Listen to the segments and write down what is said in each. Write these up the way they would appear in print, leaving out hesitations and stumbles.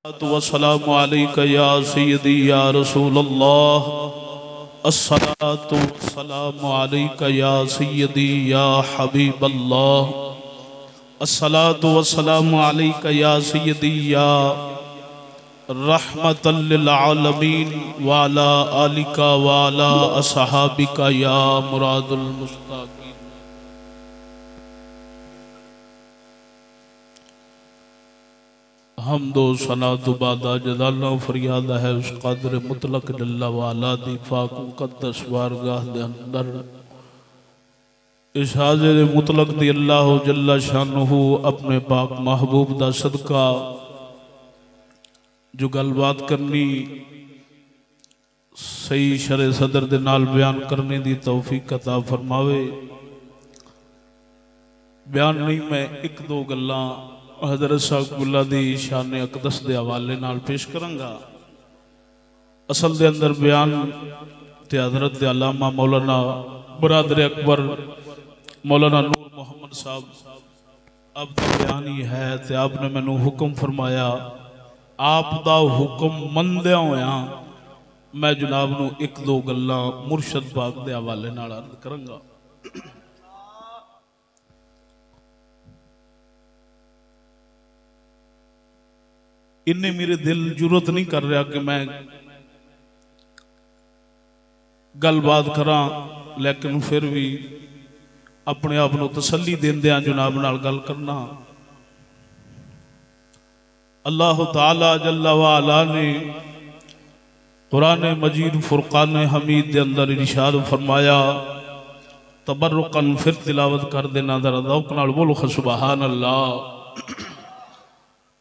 वस्सलामु अलैका या सय्यदी या रसूल अल्लाह। अस्सलातु वस्सलामु अलैका या सय्यदी या हबीब अल्लाह। अस्सलातु वस्सलामु अलैका या सय्यदी या रहमतल लिल आलमीन व अला आलिका व अला असहाबिका या मुरादुल मुस्ताकीन। हमदो सना दुबादा जदाना फरियाद है उस कादर मुतलक जल्ला वाला दी पाक मुकद्दस बारगाह दे अंदर इस हाजिर मुतलक दी अल्लाह जल्ला शानुहु अपने पाक महबूब दा सदका जो गलबात करनी सही शरे सदर दे नाल बयान करने दी तौफीक अता फरमावे। बयान नहीं मैं एक दो गल्लां हज़रत साहब दी शान अकदस के हवाले नाल पेश करांगा। असल दे अंदर बयान ते हज़रत दे अल्लामा मौलाना बरादर अकबर मौलाना नूर मोहम्मद साहब अब दा बयान ही है। ते आपने मैनू हुक्म फरमाया, आप दा हुक्म मंदिया होया मैं जनाब नू एक दो गल्लां मुर्शद पाक दे हवाले नाल अर्ज करांगा। इन्ने मेरे दिल जरूरत नहीं कर रहा कि मैं गलबात करा, लेकिन फिर भी अपने आप को तसल्ली देंदे जनाब नाल गल करना। अल्लाह ताला जल्ला वाला ने कुरान मजीद फुरकान हमीद के अंदर इरशाद फरमाया, तबर्रुकन फिर तिलावत कर देना जरा दौक नाल बोलो सुभान अल्लाह।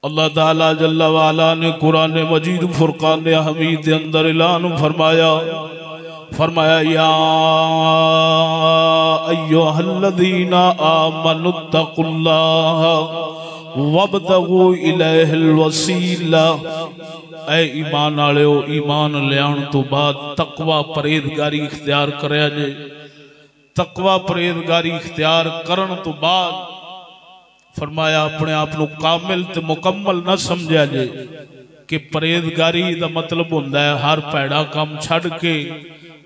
अल्लाह ताला जल्ला वाला ने कुरान मजीद फुरकान हमीद के अंदर ऐलान फरमाया या अय्युहल्लज़ीना आमनुत्तकुल्लाह वब्तगू इलैहिल वसीला। ऐ ईमान वालेओ, ईमान लियाण तो बाद तकवा परहेजगारी इख्तियार करया जे। तकवा परहेजगारी इख्तियार करन तो बाद फरमाया अपने आप को कामिल ते मुकम्मल न समझा जे कि परहेजगारी का मतलब होंदा है हर भैड़ा काम छड़ के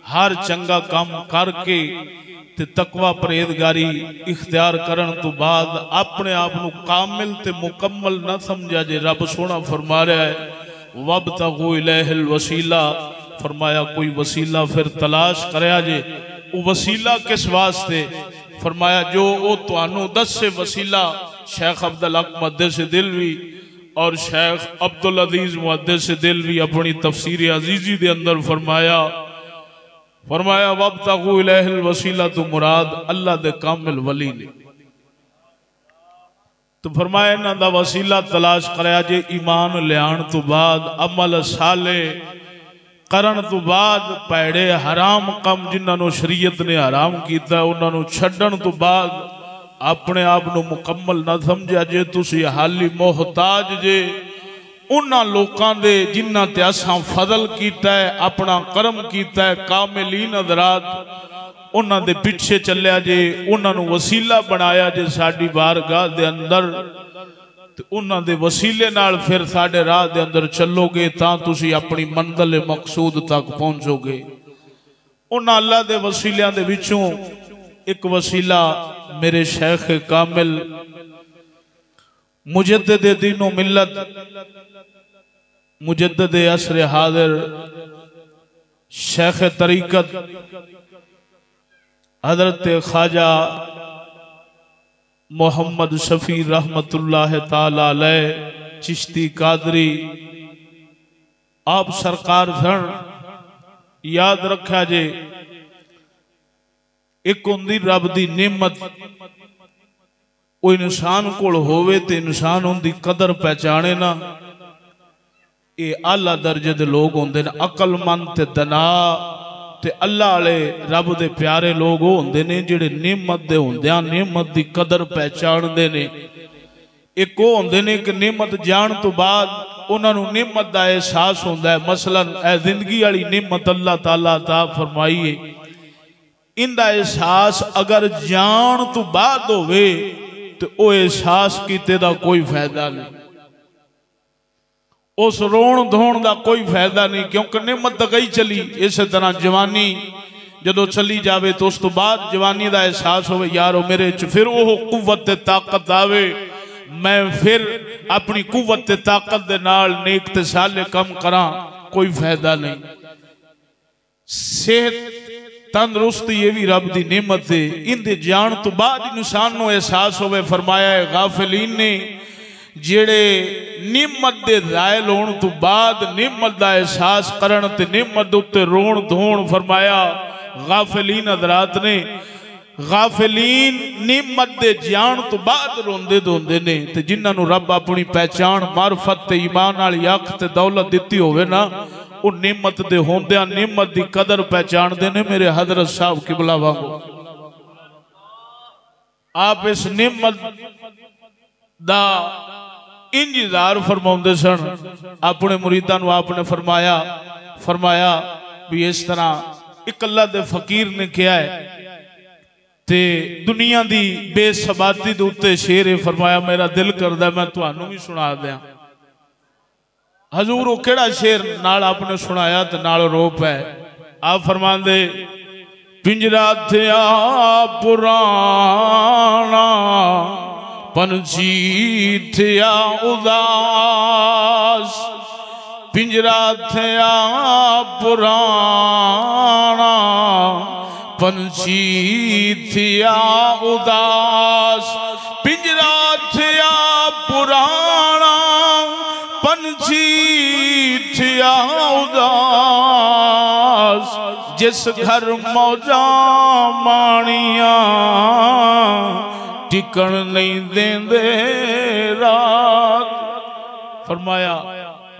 हर चंगा काम करके ते तकवा परहेजगारी इख्तियार करन तो बाद अपने आप को कामिल ते मुकम्मल न समझा जे। रब सोना फरमा रहा है वब्तगू इलैहिल वसीला, फरमाया कोई वसीला फिर तलाश करया जे। वो वसीला किस वास्ते? फरमाया जो वो तुहानू दसे वसीला। शेख अब्दुल हक मुहद्दिस दिलवी और शेख अब्दुल अजीज मुहद्दिस दिलवी अपनी तफसीर अजीजी दे अंदर फरमाया वब्तगू इलैहिल वसीला तो मुराद अल्लाह दे कामिल वली ने। तो फरमाया इन्हां दा वसीला तलाश करया जे ईमान लियाण तो बाद अमल साले करन तो बाद पैड़े हराम कम जिन्होंने शरीयत ने हराम किया उन्होंने छड्डण तो बाद अपने आप को मुकम्मल न समझा जे। तुसी हाली मोहताज जे उन्हां लोकां दे जिन्हां ते असां फजल कीता है, अपना करम कीता है, कामिलीन हज़रात उन्हां दे पिछे चलिया जे, उन्हां नूं वसीला बनाया जे साडी बारगाह दे अंदर। ते उन्हां दे वसीले नाल फिर साडे राह दे अंदर चलोगे तां तुसी अपनी मंजिल मकसूद तक पहुंचोगे। उन्हां अल्लाह दे वसीलियां दे विचों एक वसीला मेरे शेख कामिल मुजद्दिद दीनो मिल्लत मुजद्दिद असर हाजिर शेख तरीकत हजरत ख्वाजा मोहम्मद शफी रहमतुल्लाह ताला अलैह चिश्ती कादरी आप सरकार सन। याद रखा जे एक होंदी रब दी नेमत, वो इंसान कोल होवे ते इंसान उनकी कदर पहचाने ना। ये आला दर्जे दे लोग होंदे ने, अकलमंद ते दना ते अल्लाह वाले रब दे प्यारे लोग वो होंदे ने जिहड़े नेमत दे होंदियां नेमत दी कदर पहचानदे ने। एक वो होंदे ने कि नेमत जान तो बाद उन्होंने नेमत का एहसास होंदा है। मसलन ए जिंदगी वाली नेमत अल्लाह ताला अता फरमाई है, इनका एहसास अगर जान तो बाद होवे तो वो एहसास कीते दा कोई फायदा नहीं। उस रोण धोण का कोई फायदा नहीं, क्योंकि निमत तो गई चली। इस तरह जवानी जदों चली जाए तो उस तो बाद जवानी का एहसास हो यार मेरे च फिर वो कुव्वत ताकत आवे, मैं फिर अपनी कुव्वत ताकत दे नाल नेक ते साले कम करा, कोई फायदा नहीं। सेहत तंदुरुस्ती ये भी रब की नेमत है, इनके जान तो बाद इंसान को एहसास होवे। फरमाया है गाफिलीन ने जेड़े निमत दे जायल होने तो बाद निमत का एहसास करन ते निमत उत्ते रोण धोण। फरमाया गाफिलीन हजरात ने, गाफिलीन निमत दे जान तो बाद रोंदे धोंदे ने, ते जिन्होंने रब अपनी पहचान मार्फत ते ईमान वाली अख ते दौलत दी होवे ना, वो निमत दे होंदियां निमत दी कदर पहचानते ने। मेरे हजरत साहब किबला वांगू आप इस निमत दा इंतजार फरमाउंदे सन अपने मुरीदां नूं। आपने फरमाया भी इस तरह एक अल्लाह दे फकीर ने कहा है ते दुनिया दी बेसबाती दे उत्ते शेर है। फरमाया मेरा दिल करदा मैं तुहानू भी सुना दियां। हजूर वो केड़ा शेर नाल आपने सुनाया ते नाल रोप है। आप फरमांदे पिंजरा थिया पुराना पंछी थिया उदास, पिंजरा थिया पुराना पंछी थिया उदास, पिंजरा थिया पुराना पंछी थिया उदास, जिस घर मौजा माणिया टिकन नहीं देंदे रात। फरमाया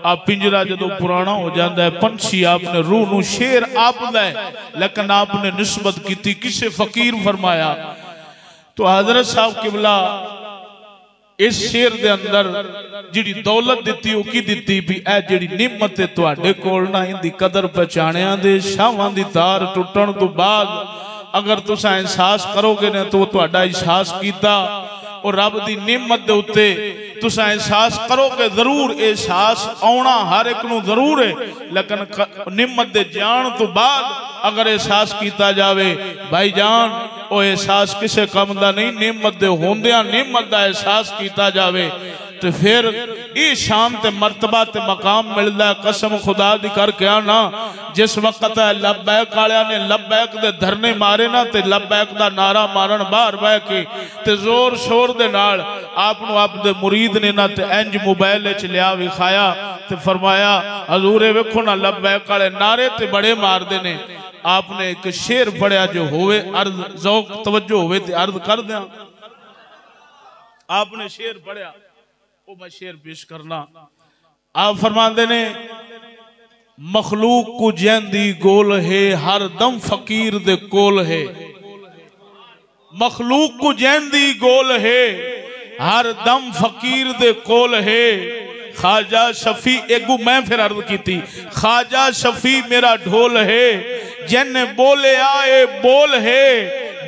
आप पिंजरा जदों पुराना हो जाता है, पंछी आपने रूह नूं शेर आपदा है, लेकिन आपने निस्बत की किसे फकीर। फरमाया तो हजरत साहब किबला इस शेर दे अंदर जिहड़ी दौलत दिती वो की दिती भी ए जिहड़ी निमत है तुहाडे कोल ना, इहदी कदर पहचाणिया दे शावां दी तार टुटण तो बाद अगर तुसा एहसास करोगे ने तो तुहाडा एहसास कीता और रब दी निमत दे उत्ते तुसा एहसास करोगे। जरूर एहसास आउणा हर एक नूं जरूर है, लेकिन निमत दे जान तो बाद अगर एहसास किया जाए भाईजान वो एहसास किसी कम का नहीं। निमत दे होंदियां निमत का एहसास किया जाए तो फिर ये शान ते मर्तबा ते मकाम मिलता है। कसम खुदा दी करके आना जिस वक्त है लब्बैक वालियां ने लब्बैक दे धरने मारे ना ते लब्बैक दा नारा मारन बाहर बह के ते जोर शोर दे नाल आपनू आप दे मुरीद ने ना ते इंज मोबाइल च लिया विखाया ते फरमाया हजूर वेखो ना लब्बैक वाले नारे ते बड़े मारदे ने। आपने एक शेर पढ़िया जो होवे अर्ज ज़ौक तवज्जो होवे ते अर्ज कर दिया। आपने शेर पढ़िया वो मैं शेर पेश करना। आप फरमाते ने मखलूक को जैंदी गोल है हर दम फकीर दे कोल है, मखलूक को जैंदी गोल है हर दम फकीर दे कोल है। ख्वाजा शफी एगू मैं फिर अर्ज की थी, ख्वाजा शफी मेरा ढोल है जिन बोले आए बोल है,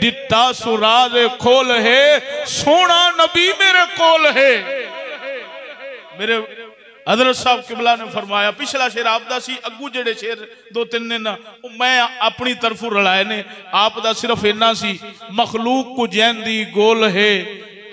दिता सुराज खोल है सोना नबी मेरे कोल है। मेरे हजरत साहब किबला ने फरमाया पिछला शेर आपदा सी, अगू जेड़े शेर दो तीन ने ना मैं अपनी तरफों रलाए ने। आपदा सिर्फ इन्ना सी मखलूक को जैंदी गोल है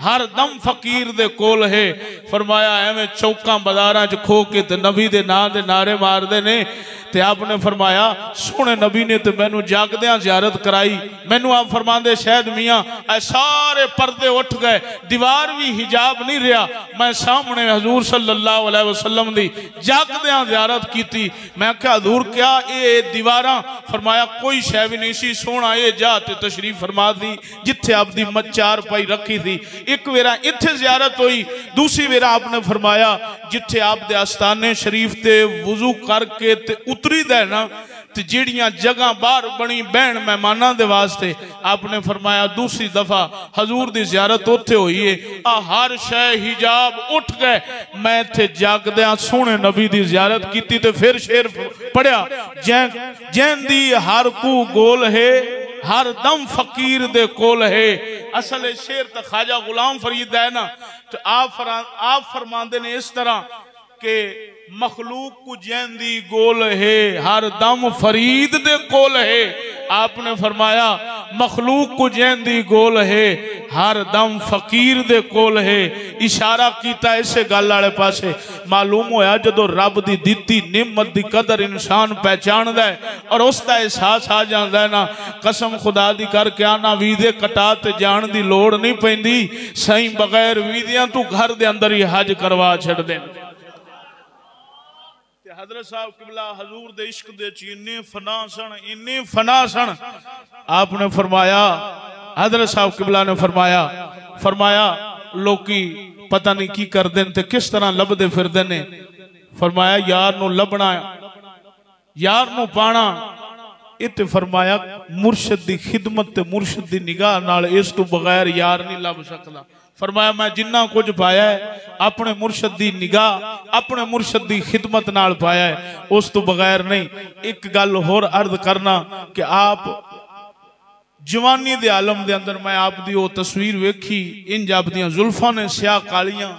हर दम फकीर दे कोल है। फरमाया एवें चौका बाजारां च खो के ते नबी दे नां दे नारे मारदे ने ते आपने फरमाया सोने नबी ने तो मैनू जागदियां ज़ियारत कराई। मैनू आप फरमांदे शायद मियाँ ऐ सारे पर्दे उठ गए, दीवार भी हिजाब नहीं रहा, मैं सामने हजूर सल्लल्लाहु अलैहि वसल्लम दी जागदियां ज़ियारत की। मैं क्या हजूर क्या ये दीवारां? फरमाया कोई शै भी नहीं सी, सोना ये जा ते तशरीफ फरमा दी जिथे आपदी चार पाई रखी थी। एक वेरा इत्थे ज़ियारत हुई, दूसरी वेरा आपने फरमाया जिथे आप दे आस्थाने शरीफ ते वुजू करके ते उतरी दे ना ते जिहड़ियां जगह बाहर बनी बहन मेहमानां दे वास्ते आपने फरमाया दूसरी दफा हजूर दी ज़ियारत उत्थे हुई है। आ हर शै हिजाब उठ गए, मैं इत्थे जागदियां सोहने नबी दी ज़ियारत कीती ते फिर शेर पढ़िया जैंदी हर कू गोल है हर दम फकीर दे कोल है। असल शेर तो ख्वाजा गुलाम फरीद है ना, तो आप फरमाते ने इस तरह के मखलूक को जैंदी गोल है, हर दम फरीद दे कोल है। आपने फरमाया मखलूक को जैंदी गोल है, हर दम फकीर दे कोल है। इशारा कीता इसे गल वाले पासे। मालूम होया जदों रब दी दित्ती निमत दी कदर इंसान पहचानदा है और उसका एहसास आ जाता है ना, कसम खुदा दी करके आना वीजे कटा ते जान दी लोड़ नहीं पैंदी। सही बगैर वीदियां तू घर दे अंदर ही हज करवा छड़ दे। हजरत साहब किबला हजूर दे इश्क दे इन्ने फना सन। आपने फरमाया, हजरत साहब किबला ने फरमाया लोकी पता नहीं की करदे ते किस तरह लभदे फिरदे ने। फरमाया यार नू लभना, यार नू पाना, इते फरमाया मुर्शद दी खिदमत ते मुर्शद दी निगाह नाल इस तो बगैर यार नहीं लभ सकदा। फरमाया मैं जिन्ना कुछ पाया है अपने मुर्शद दी निगाह, अपने मुर्शद दी खिदमत नाल पाया है, उस तो बगैर नहीं। एक गल होर अर्ज करना कि आप जवानी दे आलम दे अंदर मैं आप दी वो तस्वीर वेखी, इंज आप दियां जुल्फां ने स्याह कालियां,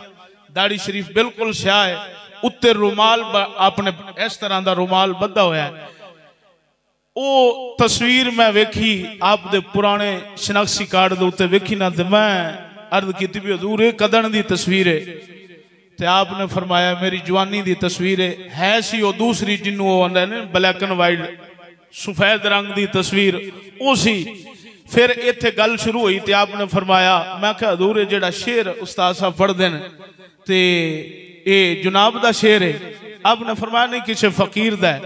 दाढ़ी शरीफ बिल्कुल स्याह है, उत्ते रुमाल आपने इस तरह दा रुमाल बद्धा होया है। वो तस्वीर मैं वेखी आप दे पुराने शनाख्ती कार्ड दे उत्ते वेखी ना, ते मैं अर्ज की भी हजूर कदन दी तस्वीर है। ते आपने फरमाया मेरी जवानी दी तस्वीर है सी वो दूसरी जिन्हों वो ब्लैक एंड वाइट सफेद रंग दी तस्वीर वो सी। फिर इत्थे गल शुरू हुई ते आपने फरमाया, मैं क्या हजूर जेड़ा शेर उस्ताद साहब पढ़ते हैं ते ये जुनाब दा शेर है। आपने फरमाया नहीं किसी फकीर दा है।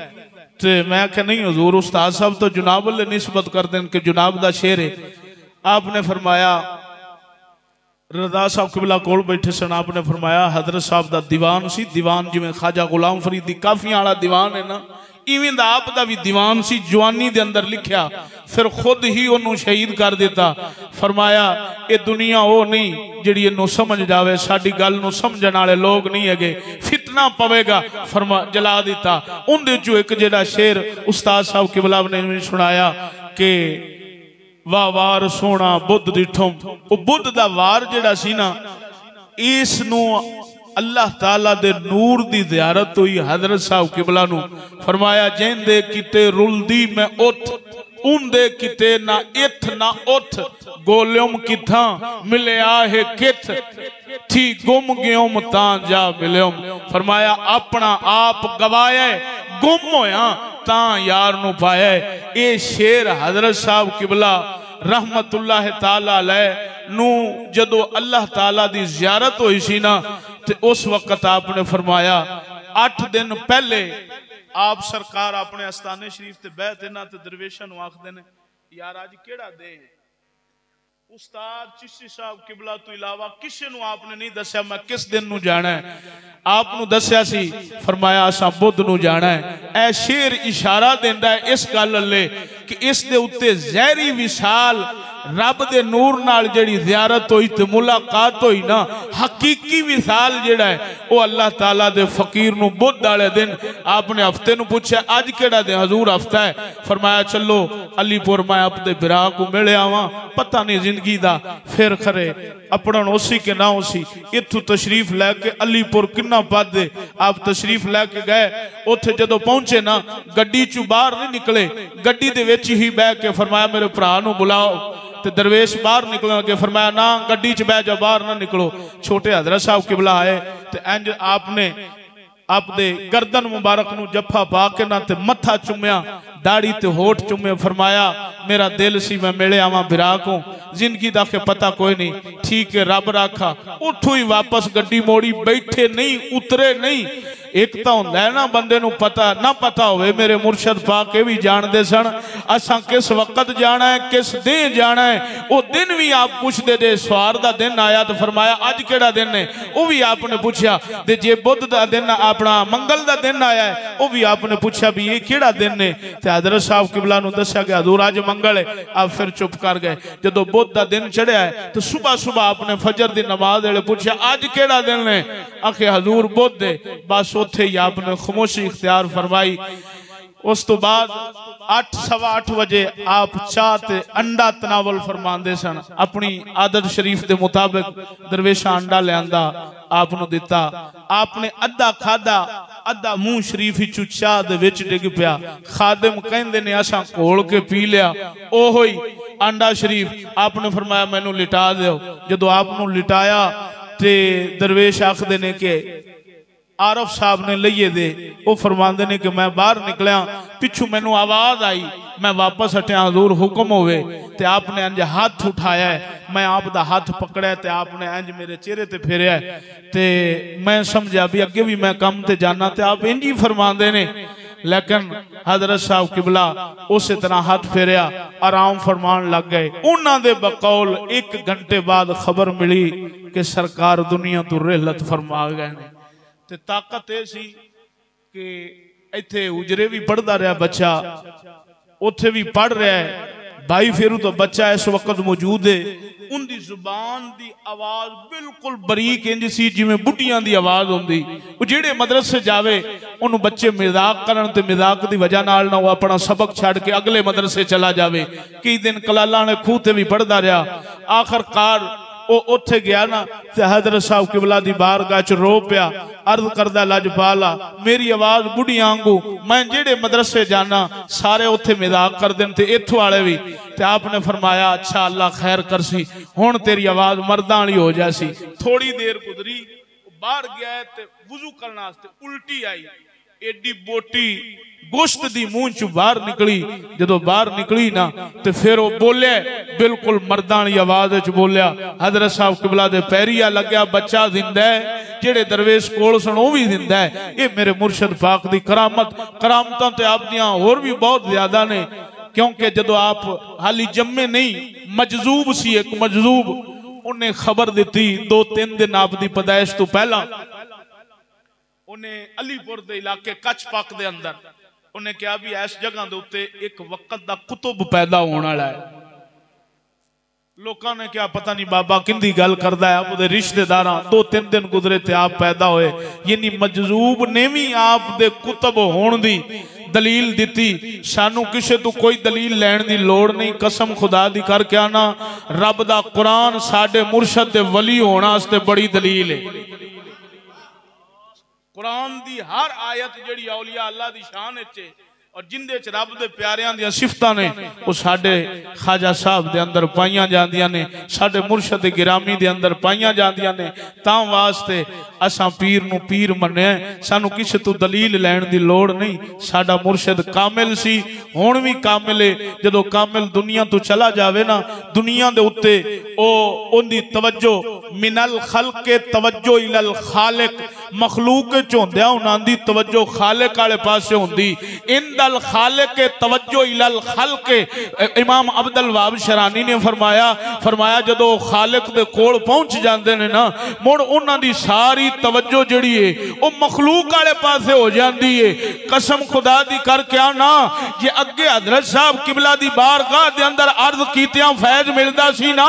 ते मैं क्या नहीं हजूर उस्ताद साहब तो जुनाब वाले निस्बत करते हैं कि जुनाब दा शेर है। आपने फरमाया रजा साहब किबला कोल बैठे सन। आपने फरमाया हजरत साहब दा दीवान सी, दीवान जिवें ख्वाजा गुलाम फरीद दी काफियां वाला दीवान है ना, इवें दा आप दा भी दीवान सी, जवानी दे अंदर लिखिया, फिर खुद ही उन्होंने शहीद कर दिता। फरमाया ये दुनिया वो नहीं जिहड़ी इन्हू समझ जावे, साडी गल नू समझण वाले लोग नहीं हैगे, फितना पवेगा, फरमा जला दिता। उनदे चों एक जिहड़ा शेर उस्ताद साहब किबला ने सुनाया कि वाह वार सोना बुद्ध दिठों, वो बुद्ध दा वार जेड़ा सी ना, इस नू अल्लाह ताला दे नूर दी ज़ियारत हुई हजरत साहब किबला नू। फरमाया जेंदे किते रुलदी मैं उठ, उनदे किते ना इथ ना उठ, गोल्युम किथा मिले आहे किथ, थी गुम गयोम तां जा मिलयुम। फरमाया अपना आप गवाया गुम होया तां यार नू पाया। ये शेर हजरत साहब किबला रहमतुल्लाह ताला अलैह नू जदों अल्लाह ताला दी ज़ियारत हुई सी ना, ते उस वक्त आपने फरमाया 8 दिन पहले आप सरकार अपने अस्ताने शरीफ ते बैठे ना, ते दरवेशां नू आखदे ने यार अज केड़ा दे। उस्ताद चिश्ती साहब किबला तो इलावा किसी नू आपने नहीं दस्या मैं किस दिन नू जाना है, आपनू दस्या सी, फरमाया असा बुध नू जाना है। ऐ शेर इशारा देंदा है इस गल अल्ले कि इस दे उत्ते ज़हरी विशाल रब दे नूर नाल जेड़ी ज़ियारत हुई ते मुलाकात हुई ना, हकीकी विसाल जेड़ा है वो अल्लाह ताला दे फकीर नू बुध वाले दिन आपने हफ्ते नू पूछा अज केड़ा दिन, हजूर हफ्ता है। फरमाया चलो अलीपुर मैं अपने बिरा को मिले आवा, पता नहीं जिंदगी दा फिर खरे अपना उसी के ना उसी। इथू तशरीफ लैके अलीपुर किन्ना पद आप तशरीफ लैके गए, उत्थे जदों पहुंचे ना गड्डी चू बाहर नहीं निकले, गड्डी दे विच ही बह के फरमाया मेरे भरा नू बुलाओ, ते दरवेश बाहर निकलने लगे। फरमाया ना गड्डी च बह जाओ, बाहर ना निकलो। छोटे हजरत साहब किबला आए ते इंज आपने आपदे गर्दन मुबारक नू जफा पा के ना ते मत्था चुम्या, दाढ़ी ते होठ चुमे। फरमाया मेरा दिल सी मैं मिले आवा बिरा को, जिंदगी दा के पता कोई नहीं, ठीक है रब राखा। उठू ही वापस गड्डी मोड़ी, बैठे नहीं उतरे नहीं। एक तो होंदा है ना बंदे नू पता ना पता होवे, मेरे मुर्शद पाक भी जानते सन असा किस वक्त जाना है किस दिन जाना है। वो दिन भी आप पूछते जे सवार दा दिन आया तो फरमाया अज केड़ा दिन है, वो भी आपने पूछा। ते जे बुध दा दिन अपना मंगल दा दिन आया है, वो भी आपने पूछा भी ये केड़ा दिन है। ते हजरत साहब किबला नू दस्या गया हजूर अज मंगल है। आप फिर चुप कर गए। जदों बुध दा दिन चढ़िया है तो सुबह सुबह आपने फजर दी नमाज वेले पूछा अज केड़ा दिन है, आखे हजूर बुध है। बस उथे ही आपने खामोशी इख्तियार फरमाई। उस तो बाद 8 सवा 8 बजे आप चाह ते अंडा तनावल फरमाते सन। अपनी आदत शरीफ के मुताबिक दरवेशा अंडा लिया आपनू दिता, आपने अद्धा खादा, अद्धा मुंह शरीफ ही चाह दे विच डिग पिया। खादिम कहंदे ने असां घोल के पी लिया, ओहो ही आंडा शरीफ। आपने फरमाया मैनू लिटा दो। जदों आपनू लिटाया ते दरवेश आखदे ने कि आरफ साहब ने लइए दे, वो फरमाते ने कि मैं बाहर निकलिया, पिछू मैनू आवाज आई, मैं वापस हटिया, हजूर हुक्म होवे। ते आपने इंज हाथ उठाया है, मैं आप दा हाथ पकड़ा ते आपने इंज मेरे चेहरे ते फेरिया ते मैं समझा भी अगे भी मैं काम ते जाना ते आप इंज ही फरमाते ने। लेकिन हजरत साहब किबला उस तरह हाथ फेरिया, आराम फरमान लग गए। उन्होंने दे बकौल 1 घंटे बाद खबर मिली कि सरकार दुनिया तो रहलत फरमा गए। ते ताकत यह सी कि इत्थे उजरे भी पढ़ता रहा बच्चा, उथे भी पढ़ रहा है। भाई फेरू तो बच्चा इस वक्त मौजूद है, उनकी जुबान की आवाज बिल्कुल बरीक इंज सी जिवें बुढ़ियां की आवाज होंदी। वो जेड़े मदरसे जावे उन्होंने बच्चे मजाक करन ते मजाक की वजह नाल ना वो अपना सबक छड़ के अगले मदरसे चला जावे। कई दिन कलाला ने खूह ते भी पढ़ता रहा। आखिरकार वो उथे गया ना ते हजरत साहब किबला दी बारगाह च रो पिया, अर्ज करदा लजपाला मेरी आवाज बुढ़िया आंगू, मैं जेड़े मदरसे जाना सारे उथे मजाक कर देन ते इत्थों वाले भी। ते आपने फरमाया अच्छा अल्लाह खैर कर सी, हुण तेरी आवाज मर्दां वाली हो जासी। थोड़ी देर गुजरी, बाहर गया ते वुजू करने वास्ते उल्टी आई, एडी बोटी गोश्त दी मुंह चू बाहर निकली। जदों बाहर निकली ना ते फिर वो बोले बिल्कुल मर्दां वाली आवाज च बोलिया। हजरत साहब किबला दे पैरिया लग्या, बच्चा जिंदा है, जेड़े दरवेश कोल सन वो भी जिंदा है। ये मेरे मुर्शद पाक दी करामत, करामतां ते आप दियां होर भी बहुत ज्यादा ने। क्योंकि जदों आप हाली जम्मे नहीं, मजजूब सी एक मजजूब, उन्हें खबर दी 2-3 दिन आप दी पैदाइश तो पहला उन्हें अलीपुर दे इलाके कच्छ पाक दे अंदर उन्हें कहा भी इस जगह के उत्ते एक वक्त दा कुतुब पैदा होने वाला है। लोगों ने क्या पता नहीं बाबा किंदी गल करदा है, आप रिश्तेदार 2-3 दिन गुजरे थे आप पैदा होए। यानी मजजूब ने भी आप दे कुतुब होने दी दलील दी। सानू किसी तो कोई दलील लैण दी लोड़ नहीं, कसम खुदा दी करके आना रब दा कुरान साडे मुर्शद दे वली होने वास्ते बड़ी दलील है। कुरान दी हर आयत जिहड़ी औलिया अल्लाह दी शान है और जिंदे च रब दे प्यारियां दी सिफतां ने वो साडे ख्वाजा साहब दे अंदर पाईयां जांदियां ने, साडे मुर्शद गिरामी दे अंदर पाईयां जांदियां ने। तां वास्ते असां पीर नूं पीर मन्निया, सानू किसी तो दलील लैण दी लोड़ नहीं। साडा मुर्शद कामिल सी, हुण भी कामिल है। जदों कामिल दुनिया तो चला जावे ना, दुनिया दे उत्ते ओ उनदी तवज्जो मिनल खल्क तवज्जो इलल खालिक, मखलूक च होंदिया उन्हां दी तवज्जो खालिक वाले पासे होंदी। इंदल खालिक तवज्जो इलल खल्क, इमाम अब्दुल वहाब शरानी ने फरमाया जदों खालिक दे कोल पहुंच जांदे ने ना, मुड़ उन्हां दी सारी तवज्जो जिहड़ी है वो मखलूक वाले पासे हो जाती है। कसम खुदा दी करके आना, जे अगे हजरत साहब किबला दी बारगाह दे अंदर अर्ज कीतियां फैज मिलदा सी ना,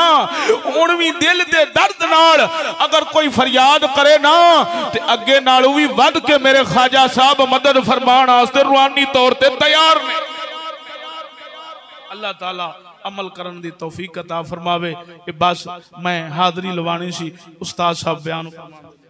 हुण भी दिल दे दर्द नाल अगर कोई फरियाद करे ना ते अगे नालों भी वध के मेरे ख्वाजा साहब मदद फरमान वास्ते रूहानी तौर ते तैयार ने। अल्लाह ताला अमल करन दी तौफीक अता फरमावे। बस मैं हाज़री लवानी सी, उस्ताद साहब बयान फरमावे।